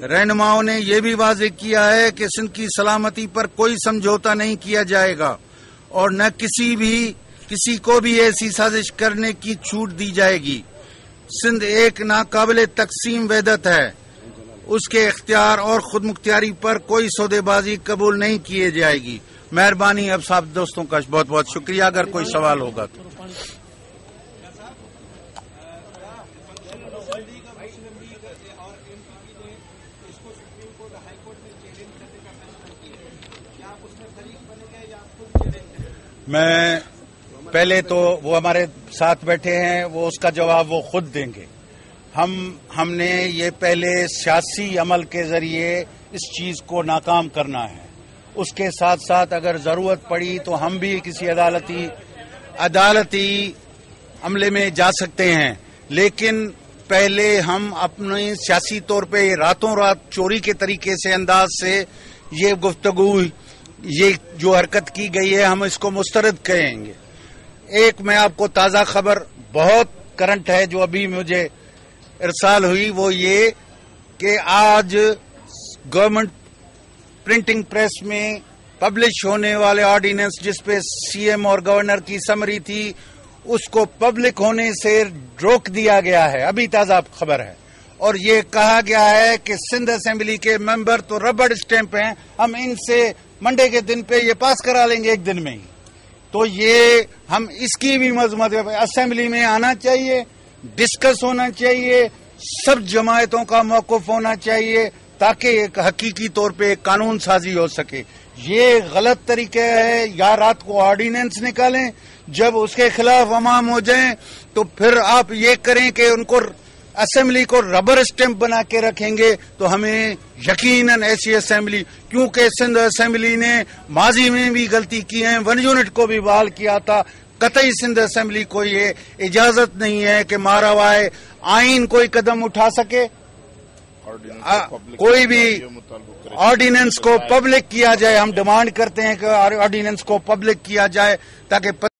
रहनुमाओं ने ये भी वाज़ेह किया है कि सिंध की सलामती पर कोई समझौता नहीं किया जाएगा और न किसी को भी ऐसी साजिश करने की छूट दी जाएगी। सिंध एक नाकाबिल तकसीम वहदत है, उसके इख्तियार और खुद मुख्तियारी पर कोई सौदेबाजी कबूल नहीं किए जाएगी। मेहरबानी। अब साहब दोस्तों का बहुत बहुत शुक्रिया। अगर कोई सवाल होगा तो। मैं पहले तो वो हमारे साथ बैठे हैं, वो उसका जवाब वो खुद देंगे। हमने ये पहले सियासी अमल के जरिए इस चीज को नाकाम करना है। उसके साथ साथ अगर जरूरत पड़ी तो हम भी किसी अदालती अमले में जा सकते हैं, लेकिन पहले हम अपने सियासी तौर पे रातों रात चोरी के तरीके से अंदाज से ये गुफ्तगू, ये जो हरकत की गई है, हम इसको मुस्तरद करेंगे। एक मैं आपको ताज़ा खबर बहुत करंट है जो अभी मुझे इरसाल हुई, वो ये कि आज गवर्नमेंट प्रिंटिंग प्रेस में पब्लिश होने वाले ऑर्डिनेंस जिस पे सीएम और गवर्नर की समरी थी, उसको पब्लिक होने से रोक दिया गया है। अभी ताज़ा खबर है। और ये कहा गया है कि सिंध असेंबली के मेंबर तो रबड़ स्टैंप हैं, हम इनसे मंडे के दिन पे ये पास करा लेंगे एक दिन में ही। तो ये हम इसकी भी मजम्मत, असेंबली में आना चाहिए, डिस्कस होना चाहिए, सब जमायतों का मौक़िफ़ होना चाहिए ताकि एक हकीकी तौर पे एक कानून साजी हो सके। ये गलत तरीका है। या रात को ऑर्डिनेंस निकालें, जब उसके खिलाफ अवाम हो जाएं तो फिर आप ये करें कि उनको असेंबली को रबर स्टैंप बना के रखेंगे, तो हमें यकीनन ऐसी असेंबली, क्योंकि सिंध असेंबली ने माजी में भी गलती की है, 1 यूनिट को भी बहाल किया था। कतई सिंध असेंबली को ये इजाजत नहीं है कि मारा हुआ है आइन कोई कदम उठा सके। कोई भी ऑर्डिनेंस को पब्लिक किया जाए, हम डिमांड करते हैं कि ऑर्डिनेंस को पब्लिक किया जाए ताकि